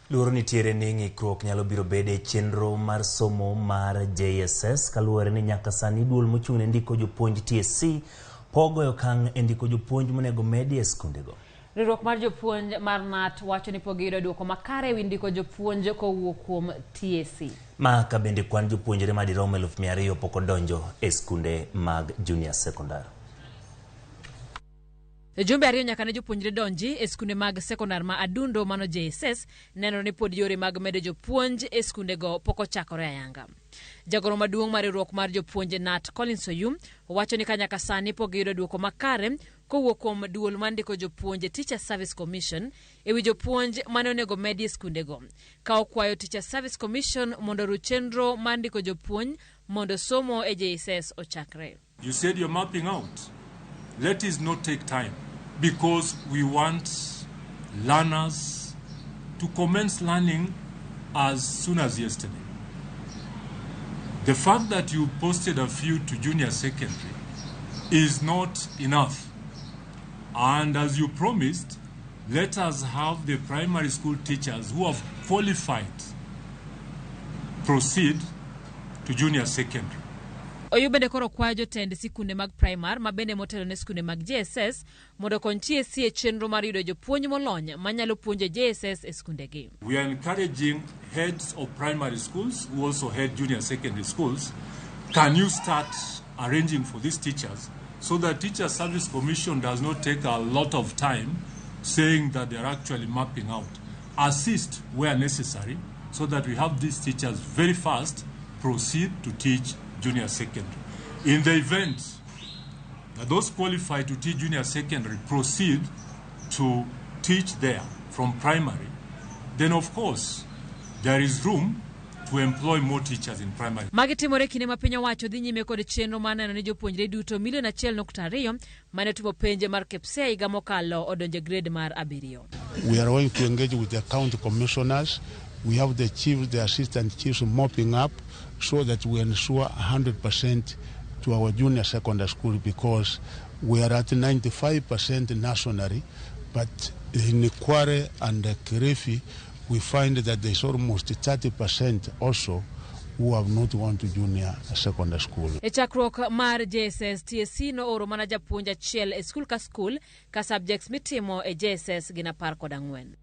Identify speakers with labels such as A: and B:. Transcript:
A: Luoro nitiere ni ng'ikruok nyalo biro bede chenro mar somo mar JSS kaluwore ni nyaka sani duol mochung' ne ndiko jopuonj TSC pogoyo okang' e ndiko jopuonj monego medi e skundego.
B: Riwruok mar jopuonj mar NAT wacho ni pok giyudo duoko makare ewi ndiko jopuonj kowuok kuom TSC. Ma
A: ka bende kwan jopuonjre madirom 200,000 pok odonjo e skunde mag Junior Sekondar.
B: Jumbe ariyo nyaka ne jopuonjre donji e skunde mag sekondar ma adundo mano JSS neno ni pod yore mag medo jopuonj e skundego pok ochakore ayanga. Jagoro maduong' mar riwruok mar jopuonj NAT Collins Oyum wacho ni ka nyaka sani pok giyudo duoko makare kowuok kuom duol mandiko jopuonj Teacher Service Commission ewi jopuonj mane onego medi e skundego. Ka okwayo Teacher Service Commission mondo oru chenro mandiko jopuonj mondo somo e JSS ochakre.
C: You said you're mapping out. Let us not take time, because we want learners to commence learning as soon as yesterday. The fact that you posted a few to junior secondary is not enough. And as you promised, let us have the primary school teachers who have qualified proceed to junior secondary.
B: Oyum bende koro kwayo jotend sikunde mag primar ma bende motelo ne sikunde mag JSS mondo kony TSC e chenro mar yudo jopuonj molony manyalo puonjo JSS e skundegi.
C: We are encouraging heads of primary schools who also head junior secondary schools. Can you start arranging for these teachers so that Teacher Service Commission does not take a lot of time saying that they are actually mapping out? Assist where necessary so that we have these teachers very fast proceed to teach junior secondary. In the event that those qualified to teach junior secondary proceed to teach there from primary, then of course there is room to employ more teachers in primary.
B: Magitimore kinde ma piny owacho dhi nyime kod chenro maneno ni jopuonjre duto 1.2 mane timo penje mar KPSEA higa mokalo odonje grade mar 7.
D: We are going to engage with the county commissioners. We have the chiefs, the assistant chiefs mopping up so that we ensure 100% to our junior secondary school, because we are at 95% nationally, but in Kware and Kirifi, we find that there's almost 30% also who have not gone to junior secondary school.
B: E chakruok mar JSS TSC no oro mana japuonj achiel e skul ka subjects mitimo e JSS gin 14.